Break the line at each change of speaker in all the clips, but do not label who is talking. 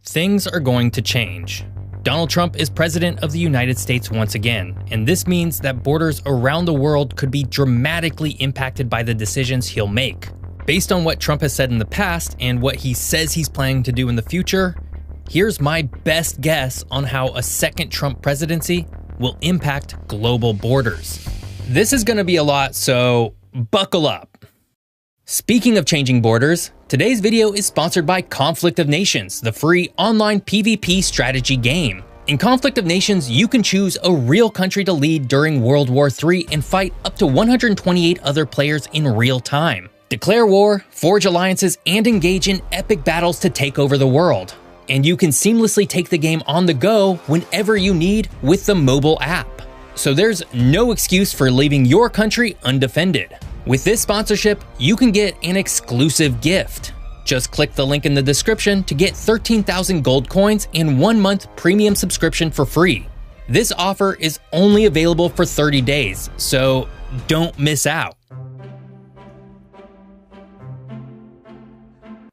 things are going to change. Donald Trump is president of the United States once again, and this means that borders around the world could be dramatically impacted by the decisions he'll make. Based on what Trump has said in the past and what he says he's planning to do in the future, here's my best guess on how a second Trump presidency will impact global borders. This is going to be a lot, so buckle up. Speaking of changing borders, today's video is sponsored by Conflict of Nations, the free online PvP strategy game. In Conflict of Nations, you can choose a real country to lead during World War III and fight up to 128 other players in real time. Declare war, forge alliances, and engage in epic battles to take over the world. And you can seamlessly take the game on the go whenever you need with the mobile app. So there's no excuse for leaving your country undefended. With this sponsorship, you can get an exclusive gift. Just click the link in the description to get 13,000 gold coins and 1 month premium subscription for free. This offer is only available for 30 days, so don't miss out.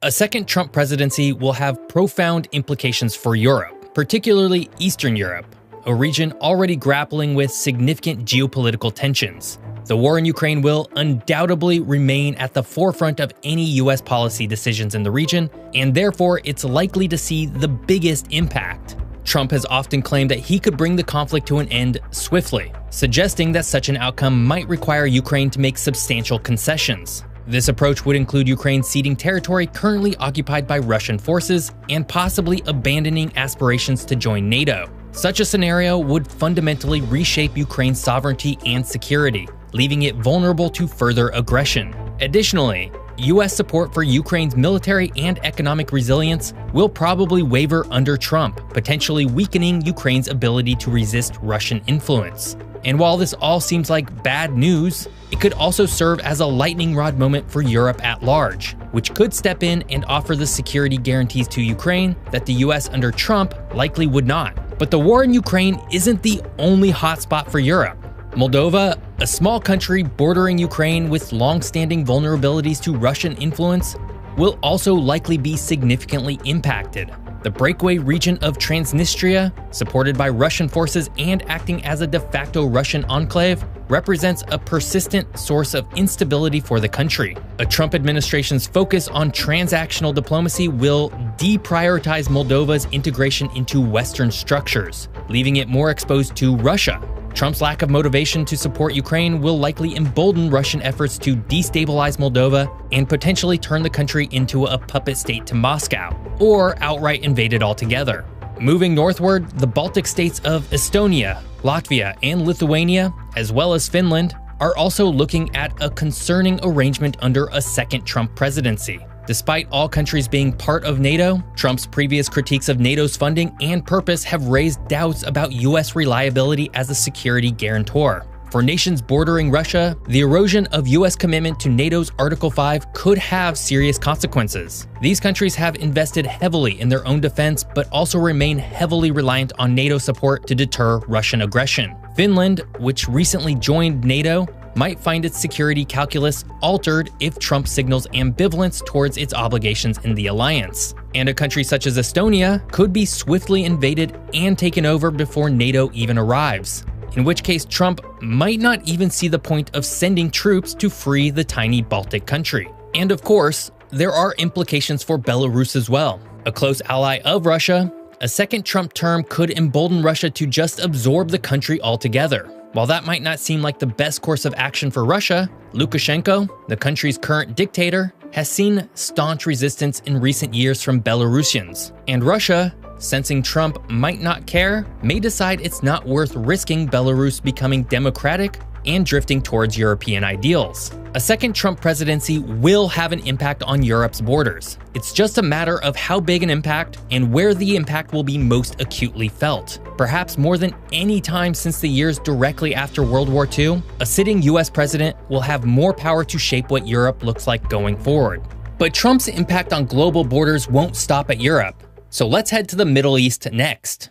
A second Trump presidency will have profound implications for Europe, particularly Eastern Europe, a region already grappling with significant geopolitical tensions. The war in Ukraine will undoubtedly remain at the forefront of any US policy decisions in the region, and therefore it's likely to see the biggest impact. Trump has often claimed that he could bring the conflict to an end swiftly, suggesting that such an outcome might require Ukraine to make substantial concessions. This approach would include Ukraine ceding territory currently occupied by Russian forces and possibly abandoning aspirations to join NATO. Such a scenario would fundamentally reshape Ukraine's sovereignty and security, leaving it vulnerable to further aggression. Additionally, US support for Ukraine's military and economic resilience will probably waver under Trump, potentially weakening Ukraine's ability to resist Russian influence. And while this all seems like bad news, it could also serve as a lightning rod moment for Europe at large, which could step in and offer the security guarantees to Ukraine that the US under Trump likely would not. But the war in Ukraine isn't the only hotspot for Europe. Moldova, a small country bordering Ukraine with long-standing vulnerabilities to Russian influence, will also likely be significantly impacted. The breakaway region of Transnistria, supported by Russian forces and acting as a de facto Russian enclave, represents a persistent source of instability for the country. A Trump administration's focus on transactional diplomacy will deprioritize Moldova's integration into Western structures, leaving it more exposed to Russia. Trump's lack of motivation to support Ukraine will likely embolden Russian efforts to destabilize Moldova and potentially turn the country into a puppet state to Moscow, or outright invade it altogether. Moving northward, the Baltic states of Estonia, Latvia, and Lithuania, as well as Finland, are also looking at a concerning arrangement under a second Trump presidency. Despite all countries being part of NATO, Trump's previous critiques of NATO's funding and purpose have raised doubts about US reliability as a security guarantor. For nations bordering Russia, the erosion of US commitment to NATO's Article 5 could have serious consequences. These countries have invested heavily in their own defense, but also remain heavily reliant on NATO support to deter Russian aggression. Finland, which recently joined NATO, might find its security calculus altered if Trump signals ambivalence towards its obligations in the alliance. And a country such as Estonia could be swiftly invaded and taken over before NATO even arrives, in which case Trump might not even see the point of sending troops to free the tiny Baltic country. And of course, there are implications for Belarus as well. A close ally of Russia, a second Trump term could embolden Russia to just absorb the country altogether. While that might not seem like the best course of action for Russia, Lukashenko, the country's current dictator, has seen staunch resistance in recent years from Belarusians. And Russia, sensing Trump might not care, may decide it's not worth risking Belarus becoming democratic and drifting towards European ideals. A second Trump presidency will have an impact on Europe's borders. It's just a matter of how big an impact and where the impact will be most acutely felt. Perhaps more than any time since the years directly after World War II, a sitting US president will have more power to shape what Europe looks like going forward. But Trump's impact on global borders won't stop at Europe. So let's head to the Middle East next.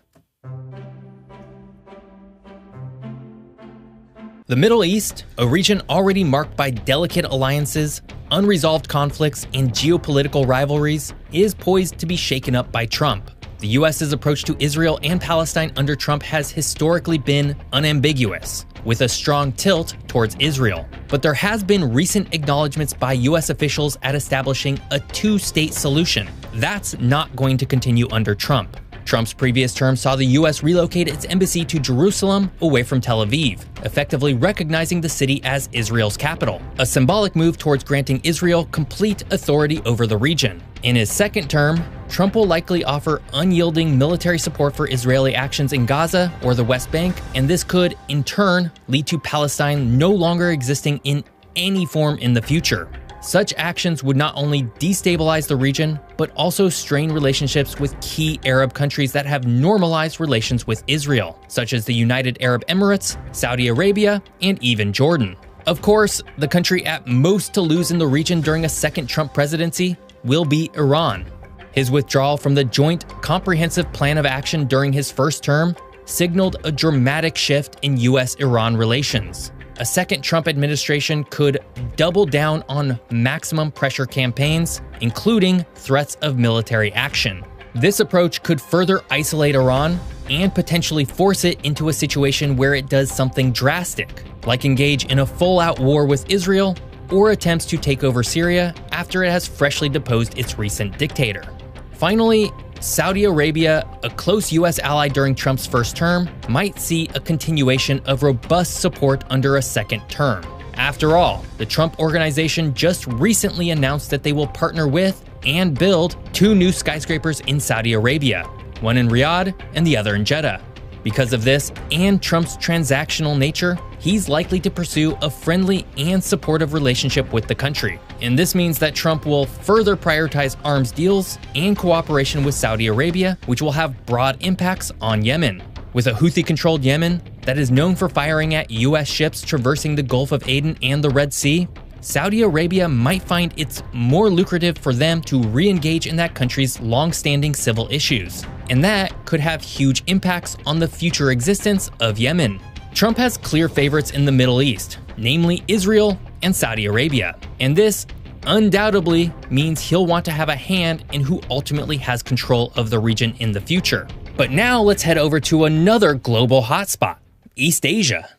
The Middle East, a region already marked by delicate alliances, unresolved conflicts, and geopolitical rivalries, is poised to be shaken up by Trump. The US's approach to Israel and Palestine under Trump has historically been unambiguous, with a strong tilt towards Israel. But there has been recent acknowledgments by US officials at establishing a two-state solution. That's not going to continue under Trump. Trump's previous term saw the US relocate its embassy to Jerusalem away from Tel Aviv, effectively recognizing the city as Israel's capital, a symbolic move towards granting Israel complete authority over the region. In his second term, Trump will likely offer unyielding military support for Israeli actions in Gaza or the West Bank, and this could, in turn, lead to Palestine no longer existing in any form in the future. Such actions would not only destabilize the region, but also strain relationships with key Arab countries that have normalized relations with Israel, such as the United Arab Emirates, Saudi Arabia, and even Jordan. Of course, the country at most to lose in the region during a second Trump presidency will be Iran. His withdrawal from the Joint Comprehensive Plan of Action during his first term signaled a dramatic shift in US-Iran relations. A second Trump administration could double down on maximum pressure campaigns, including threats of military action. This approach could further isolate Iran and potentially force it into a situation where it does something drastic, like engage in a full-out war with Israel or attempts to take over Syria after it has freshly deposed its recent dictator. Finally, Saudi Arabia, a close US ally during Trump's first term, might see a continuation of robust support under a second term. After all, the Trump Organization just recently announced that they will partner with and build 2 new skyscrapers in Saudi Arabia, one in Riyadh and the other in Jeddah. Because of this and Trump's transactional nature, he's likely to pursue a friendly and supportive relationship with the country. And this means that Trump will further prioritize arms deals and cooperation with Saudi Arabia, which will have broad impacts on Yemen. With a Houthi-controlled Yemen that is known for firing at US ships traversing the Gulf of Aden and the Red Sea, Saudi Arabia might find it's more lucrative for them to re-engage in that country's long-standing civil issues. And that could have huge impacts on the future existence of Yemen. Trump has clear favorites in the Middle East, namely Israel and Saudi Arabia. And this undoubtedly means he'll want to have a hand in who ultimately has control of the region in the future. But now let's head over to another global hotspot, East Asia.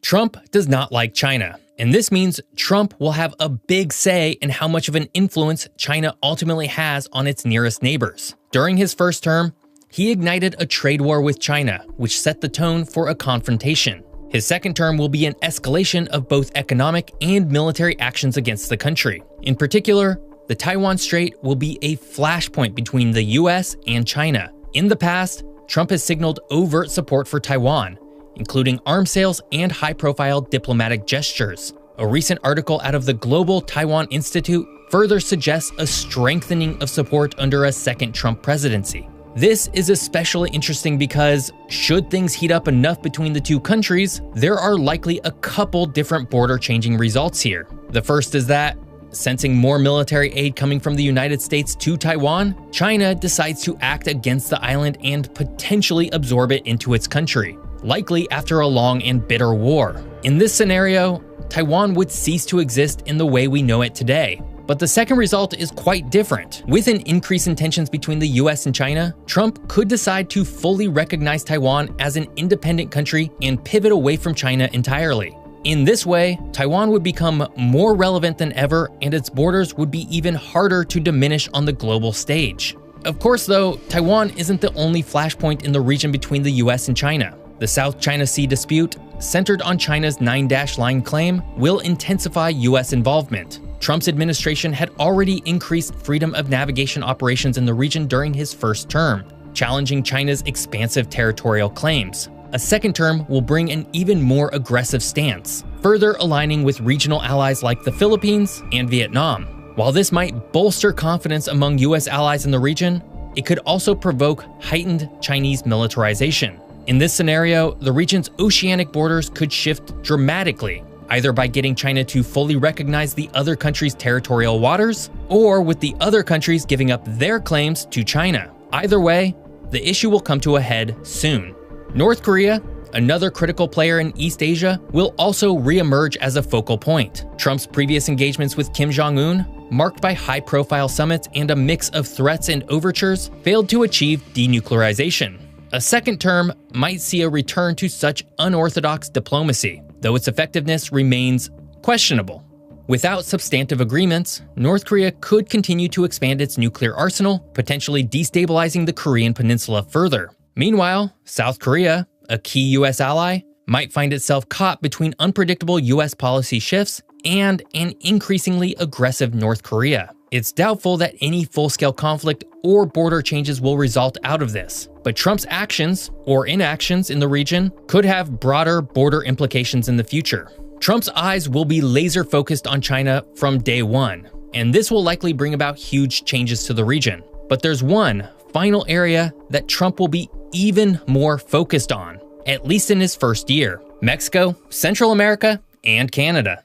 Trump does not like China, and this means Trump will have a big say in how much of an influence China ultimately has on its nearest neighbors. During his first term, he ignited a trade war with China, which set the tone for a confrontation. His second term will be an escalation of both economic and military actions against the country. In particular, the Taiwan Strait will be a flashpoint between the US and China. In the past, Trump has signaled overt support for Taiwan, including arms sales and high-profile diplomatic gestures. A recent article out of the Global Taiwan Institute further suggests a strengthening of support under a second Trump presidency. This is especially interesting because, should things heat up enough between the two countries, there are likely a couple different border-changing results here. The first is that, sensing more military aid coming from the United States to Taiwan, China decides to act against the island and potentially absorb it into its country, likely after a long and bitter war. In this scenario, Taiwan would cease to exist in the way we know it today. But the second result is quite different. With an increase in tensions between the US and China, Trump could decide to fully recognize Taiwan as an independent country and pivot away from China entirely. In this way, Taiwan would become more relevant than ever, and its borders would be even harder to diminish on the global stage. Of course, though, Taiwan isn't the only flashpoint in the region between the US and China. The South China Sea dispute, centered on China's 9-dash line claim, will intensify US involvement. Trump's administration had already increased freedom of navigation operations in the region during his first term, challenging China's expansive territorial claims. A second term will bring an even more aggressive stance, further aligning with regional allies like the Philippines and Vietnam. While this might bolster confidence among US allies in the region, it could also provoke heightened Chinese militarization. In this scenario, the region's oceanic borders could shift dramatically, either by getting China to fully recognize the other country's territorial waters, or with the other countries giving up their claims to China. Either way, the issue will come to a head soon. North Korea, another critical player in East Asia, will also re-emerge as a focal point. Trump's previous engagements with Kim Jong-un marked by high-profile summits and a mix of threats and overtures, failed to achieve denuclearization. A second term might see a return to such unorthodox diplomacy, though its effectiveness remains questionable. Without substantive agreements, North Korea could continue to expand its nuclear arsenal, potentially destabilizing the Korean peninsula further. Meanwhile, South Korea, a key U.S. ally, might find itself caught between unpredictable U.S. policy shifts and an increasingly aggressive North Korea. It's doubtful that any full-scale conflict or border changes will result out of this, but Trump's actions or inactions in the region could have broader border implications in the future. Trump's eyes will be laser-focused on China from day one, and this will likely bring about huge changes to the region. But there's one final area that Trump will be even more focused on, at least in his first year: Mexico, Central America, and Canada.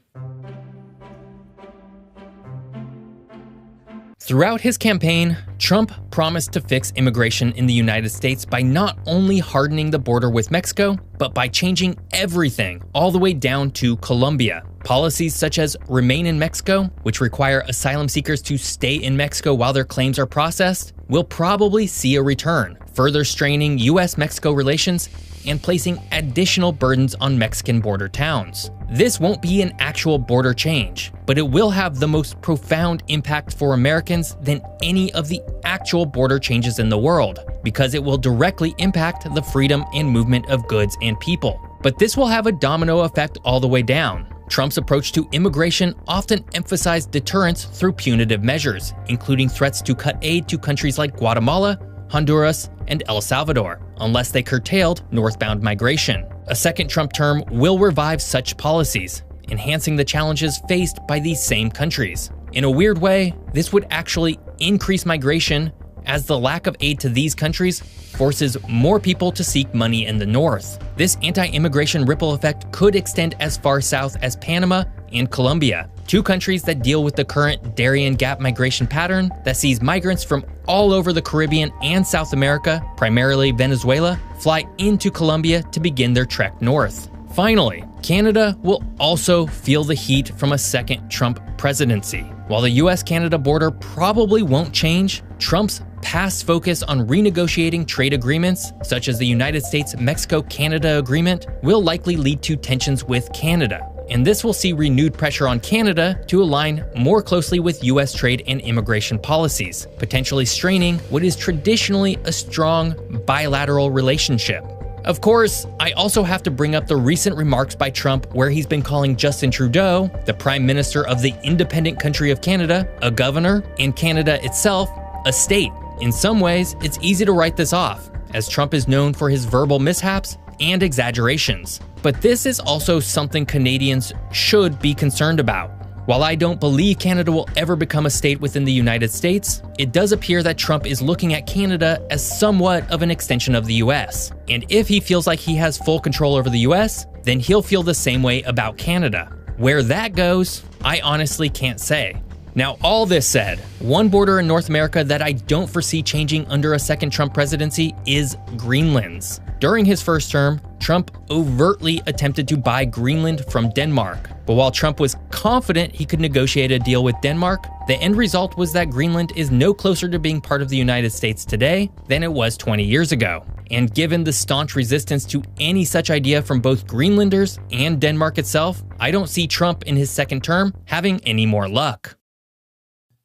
Throughout his campaign, Trump promised to fix immigration in the United States by not only hardening the border with Mexico, but by changing everything all the way down to Colombia. Policies such as Remain in Mexico, which require asylum seekers to stay in Mexico while their claims are processed, will probably see a return, further straining U.S.-Mexico relations and placing additional burdens on Mexican border towns. This won't be an actual border change, but it will have the most profound impact for Americans than any of the actual border changes in the world, because it will directly impact the freedom and movement of goods and people. But this will have a domino effect all the way down. Trump's approach to immigration often emphasized deterrence through punitive measures, including threats to cut aid to countries like Guatemala, Honduras, and El Salvador, unless they curtailed northbound migration. A second Trump term will revive such policies, enhancing the challenges faced by these same countries. In a weird way, this would actually increase migration, as the lack of aid to these countries forces more people to seek money in the north. This anti-immigration ripple effect could extend as far south as Panama and Colombia, two countries that deal with the current Darien Gap migration pattern that sees migrants from all over the Caribbean and South America, primarily Venezuela, fly into Colombia to begin their trek north. Finally, Canada will also feel the heat from a second Trump presidency. While the US-Canada border probably won't change, Trump's past focus on renegotiating trade agreements, such as the United States-Mexico-Canada Agreement, will likely lead to tensions with Canada. And this will see renewed pressure on Canada to align more closely with US trade and immigration policies, potentially straining what is traditionally a strong bilateral relationship. Of course, I also have to bring up the recent remarks by Trump where he's been calling Justin Trudeau, the Prime Minister of the independent country of Canada, a governor, and Canada itself, a state. In some ways, it's easy to write this off, as Trump is known for his verbal mishaps and exaggerations. But this is also something Canadians should be concerned about. While I don't believe Canada will ever become a state within the United States, it does appear that Trump is looking at Canada as somewhat of an extension of the US. And if he feels like he has full control over the US, then he'll feel the same way about Canada. Where that goes, I honestly can't say. Now, all this said, one border in North America that I don't foresee changing under a second Trump presidency is Greenland's. During his first term, Trump overtly attempted to buy Greenland from Denmark. But while Trump was confident he could negotiate a deal with Denmark, the end result was that Greenland is no closer to being part of the United States today than it was 20 years ago. And given the staunch resistance to any such idea from both Greenlanders and Denmark itself, I don't see Trump in his second term having any more luck.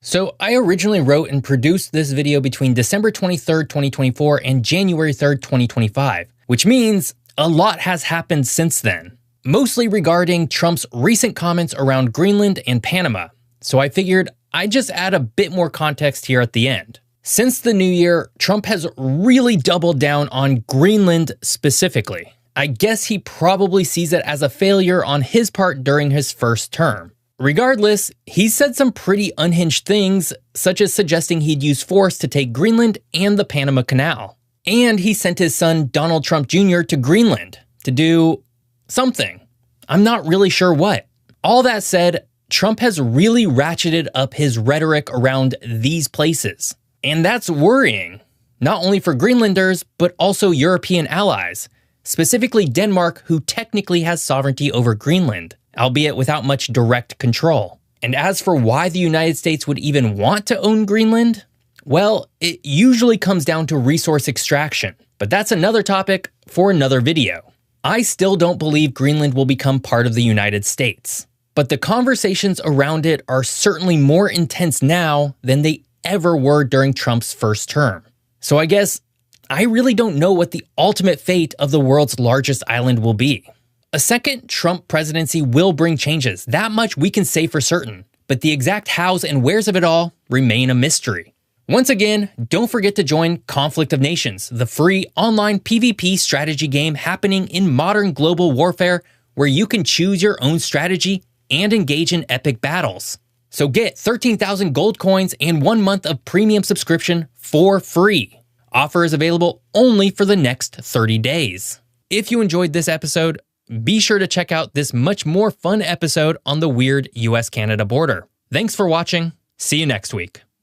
So I originally wrote and produced this video between December 23rd, 2024 and January 3rd, 2025, which means a lot has happened since then, mostly regarding Trump's recent comments around Greenland and Panama. So I figured I'd just add a bit more context here at the end. Since the new year, Trump has really doubled down on Greenland specifically. I guess he probably sees it as a failure on his part during his first term. Regardless, he said some pretty unhinged things, such as suggesting he'd use force to take Greenland and the Panama Canal. And he sent his son Donald Trump Jr. to Greenland to do something. I'm not really sure what. All that said, Trump has really ratcheted up his rhetoric around these places. And that's worrying, not only for Greenlanders, but also European allies, specifically Denmark, who technically has sovereignty over Greenland, albeit without much direct control. And as for why the United States would even want to own Greenland, well, it usually comes down to resource extraction, but that's another topic for another video. I still don't believe Greenland will become part of the United States, but the conversations around it are certainly more intense now than they ever were during Trump's first term. So I guess I really don't know what the ultimate fate of the world's largest island will be. A second Trump presidency will bring changes, that much we can say for certain, but the exact hows and wheres of it all remain a mystery. Once again, don't forget to join Conflict of Nations, the free online PvP strategy game happening in modern global warfare where you can choose your own strategy and engage in epic battles. So get 13,000 gold coins and 1 month of premium subscription for free. Offer is available only for the next 30 days. If you enjoyed this episode, be sure to check out this much more fun episode on the weird US-Canada border. Thanks for watching. See you next week.